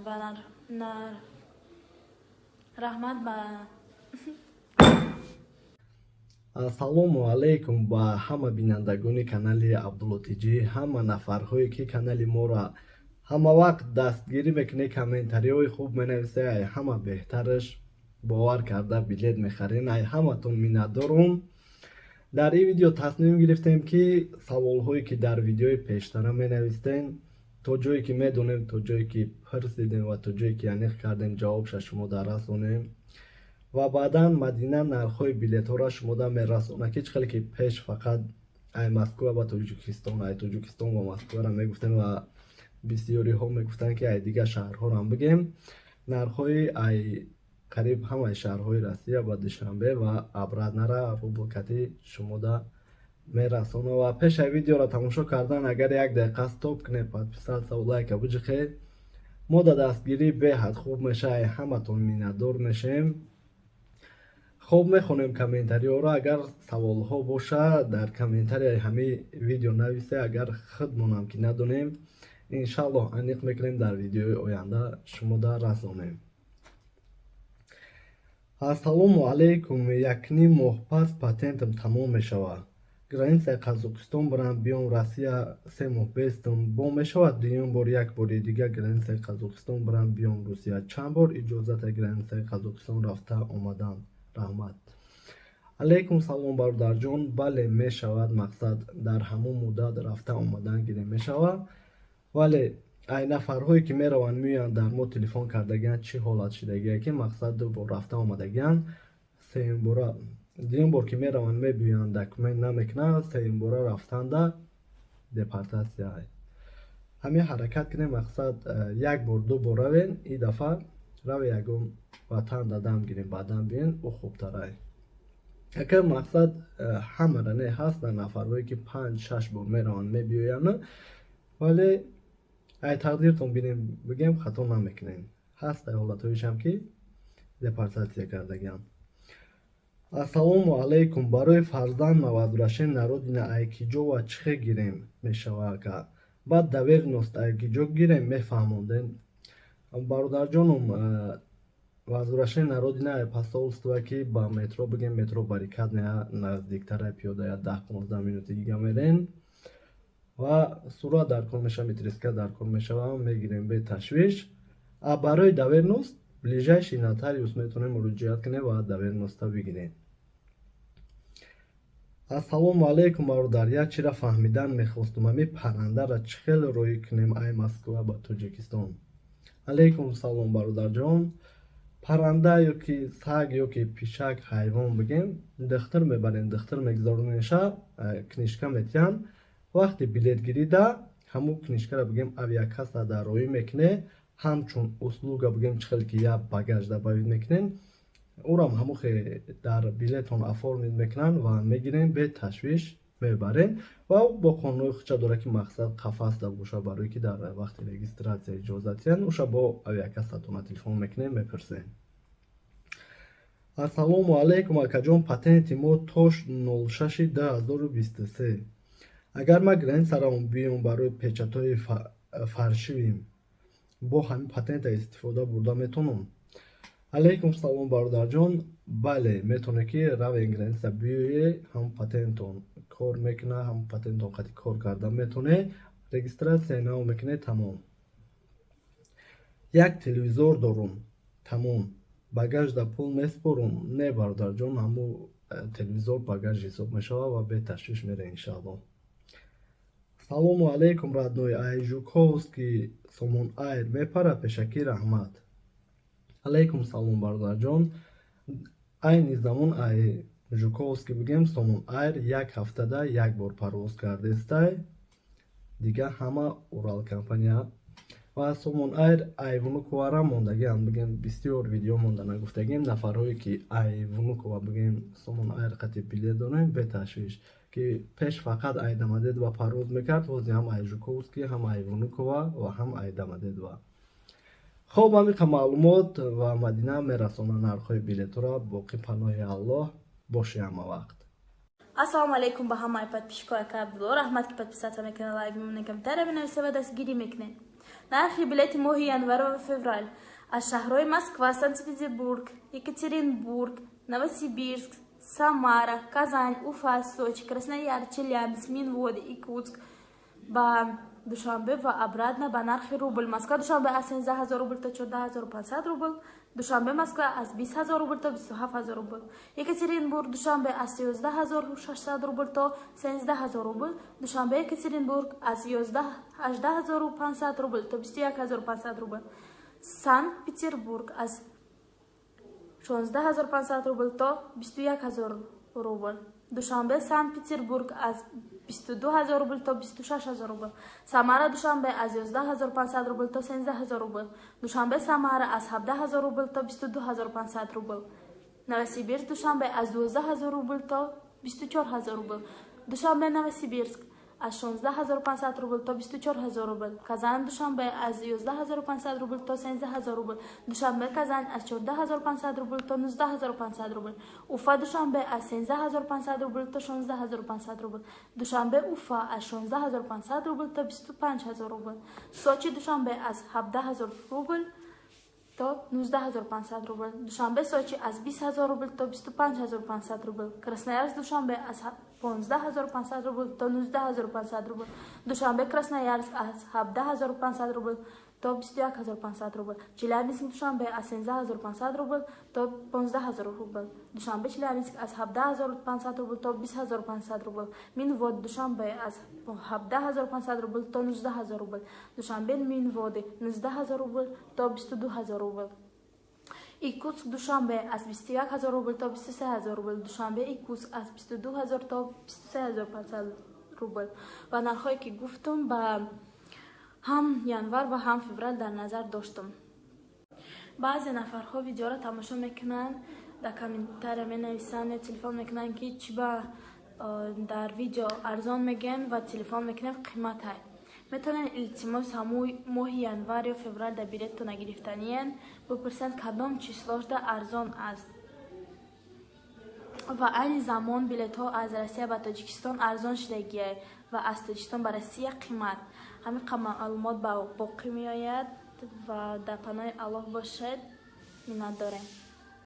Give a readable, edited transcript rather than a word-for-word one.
و رحمت به ассалому алайкум ба ҳама бинандагони канали Абдуллотиҷӣ, ҳама нафарҳое ки канали моро ҳама вақт дастгирӣ мекунед, комментариҳои хуб менависед, ай ҳама беҳтараш бовар карда билет мехаред, ай ҳаматон миннатдорум. дар ин видео тасмим гирифтем ки саволҳое ки дар видеои пештара менавистем, то ҷое ки медонем, то ҷое ки пурсидем ва то ҷое ки аниқ кардем ҷавобша шумода расонем ва баъдан Мадина нархҳои билетҳоро шумода мерасонад, ки чӣ хеле ки пеш фақат ай Москва ба Тоҷикистон, ай Тоҷикистон ва Москваро мегуфтем ва бисёриҳо мегуфтанд ки ай дигар шаҳрҳоро бигем. Нархҳои ай қариб ҳамаи шаҳрҳои Россия ба Душанбе ва Абраднара рублкати шумода мерасонад. Ва пеш ай видеоро тамошо кардан агар як дақиқа стоп кунед, подписатся ва лайка биҷиқед, мо да дастгирӣ беҳад хуб меша, ай ҳаматон миннатдор мешем. хуб, мехонем комментариҳоро, агар саволҳо боша дар комментарияи ҳамаи видео нависед, агар худ монам ки надонем иншаллоҳ аниқ мекунем дар видеои оянда шумода расонем. ассалому алайкум, якним моҳ пас патентам тамом мешавад. границаи Қазоқистон барам биём Россия 3 моҳ бестам, бо мешавад дуюм бор як бори дигар границаи Қазоқистон барам биём Русия. Чанд бор иҷозати границаи Қазоқистон рафта омадан? раҳмат. алайкум салом бародарҷон. бале мешавад, мақсад дар ҳамон муддат рафта омадан гирем мешавад, вале ай нафарҳое ки мераванд меоянд дар мо телефон кардагиянд чӣ ҳолат шудагие ки мақсад ду бор рафта омадагиянд, сеюм бора дуюм бор ки мераванд мебиёянд документ намекунанд, сеюм бора рафтанда депортатсия. ҳамин ҳаракат кунем, мақсад як бор ду бор равен, ин дафъа раве ягон ватан дадам гирем, баъдан биён ӯ хубтарай. яка мақсад ҳамара не ҳаст, дар нафарҳое ки 5-6 бор мераванд мебиёянд, вале ай тақдиртон бинем бигем хато намекунем. ҳаст ай ҳолатҳоишам ки депортатсия кардагиянд. ассалому алайкум, барои фарзанд ма возвращен на родина ай киҷо ва чихе гирем мешавад ка баъд даверност ай киҷо гирем мефаҳмондем. бародарҷонум, возвращение на родина ай посолство ки ба метро бигем, метро барикадная наздиктара пиёда я 10-15 минути дига мерен ва сурат дар кор мешава, метриска дар кор мешава, мегирем бе ташвиш. А барои даверност ближайший нотариус метавонем муроҷиат кунем ва даверноста бигирем. ассалому алайкум бародар, як чиро фаҳмидан мехостум, ҳамин паррандаро чӣ хеле роҳӣ кунем ай Москва ба Тоҷикистон? алайкум салом бародарҷон. парранда ёки саг ёки пишак ҳайвон бигем, духтар мебарем, духтар мегузароненша, книжка метиҳанд, вақти билетгирида ҳамун книжкаро бигем авиакасса дароӣ мекуне, ҳамчун услуга бигем чӣ хеле ки як багаж дабавид мекунем, урам ҳамухе дар билетон оформид мекунанд ва мегирем бе ташвиш мебарем ва бо қонуни худша дорад ки мақсад қафас дабоша, барои ки дар вақти регистратсия иҷозат диҳанд, уша бо авиакассатона телефон мекунем, мепурсем. ассалому алайкум акаҷон, патенти мо тош 06/2023. агар ма границараам биём барои печатҳои фаршивим, бо ҳамин патента истифода бурда метавонам? алайкум салом бародарҷон. бале, метавонед ки равен граница биёе, ҳамон патентон кор мекунад, ҳамон патентон қати кор карда метавонед, регистратсия нав мекунед, тамом. як телевизор дорум, тамом. багаж да пул меспорум? не бародарҷон, ҳамун телевизор багаж ҳисоб мешавад ва бе ташвиш мере иншаллоҳ. салому алайкум радной, ай Жуковский Somon Air мепара пешакӣ? раҳмат. алайкум салом бародарҷон. айни замон ай Жуковский бигем Somon Air як ҳафтада як бор парвоз кардестай, дигар ҳама Урал компания ва Somon Air ай Внукова мондагиам, бигем бисёр видео монда нагуфтагим, нафарҳое ки ай Внукова бигем Somon Air қати билет дорем, бе ташвиш, ки пеш фақат ай Домодедово парвоз мекард, ҳозир ҳам ай Жуковский, ҳам ай Внукова ва ҳам ай Домодедово. хуб, ҳамиқа маълумот ва Мадина мерасонад нархҳои билетҳоро. боқӣ паноҳи Аллоҳ боши ҳама вақт. Ассалому алейкум ба ҳамаи подписчикои канали Абдулло. Раҳмат ки подписаться мекунед, лайк мекунед, комментария менависед ва дастгирӣ мекунед. нархи билети моҳи январ ва феврал аз шаҳрҳои Москва, Санкт-Петербург, Екатеринбург, Новосибирск, Самара, Казань, Уфа, Сочи, Краснояр, Челябинск, Минводи, Иркутск ба Душанбе ва обратно ба нархи рубл. Москва Душанбе аз 13 000 рубл то 14 500 рубл. Душанбе Москва аз 20 000 рубл то 27 000 рубл. Екатеринбург Душанбе аз 13 600 рубл то 17 000 рубл. Душанбе Екатеринбург аз 18 500 рубл то 21 500 рубл. Санкт-Петербург аз 16 500 рубл то 21 000 рубл. Душанбе Санкт-Петербург аз 22 000 рубл то 26 000 рубл. Самара Душанбе аз 11 500 рубл то 17 000 рубл. Душанбе Самара аз 17 000 рубл то 22 500 рубл. Новосибирск Душанбе аз 12 000 рубл то 24 000 рубл. Душанбе Новосибирск аз 16 500 рубл то 24 000 рубл. Казань Душанбе аз 11 500 рубл то 17 000 рубл. Душанбе Казань аз 14 500 рубл то 19 500 рубл. Уфа Душанбе аз 17 500 рубл то 16 500 рубл. Душанбе Уфа аз 16 500 рубл то 25 000 рубл. Сочи Душанбе аз 17 000 рубл то 19 500 рубл. Душанбе Сочи аз 20 000 рубл то 25 500 рубл. Красноярск Душанбе аз 15 500 рубл то 19 500 рубл. Душанбе Красноярск аз 17 500 рубл то 21 500 рубл. Челябинск Душанбе аз 17 500 рубл то 15 000 рубл. Душанбе Челябинск аз 17 500 рубл то 20 500 рубл. Минвод Душанбе аз 17 500 рубл то 19 рубл. Душанбе Минводи 19 рубл то 22 рубл. Иркутск Душанбе аз 21 рубл то 23 рубл. Душанбе Иркутск аз 22 то 23 500 рубл. Ва нархҳое ки гуфтам ба ҳам январ ва ҳам феврал дар назар доштам. баъзе нафарҳо видеоро тамошо мекунанд, дар комментария менависанд ё телефон мекунанд ки чӣ ба дар видео арзон мегӯян ва телефон мекунем қимат ҳай. метавонед илтимос ҳамои моҳи январ ё феврал дар билеттона гирифтаниян бипурсанд кадом числошда арзон аст. ва айни замон билетҳо аз Россия ба Тоҷикистон арзон шудагиай ва аз Тоҷикистон ба Россия қимат. ҳамин маълумот ба боқӣ меояд ва дар паноҳи Аллоҳ бошед. миннат дорем.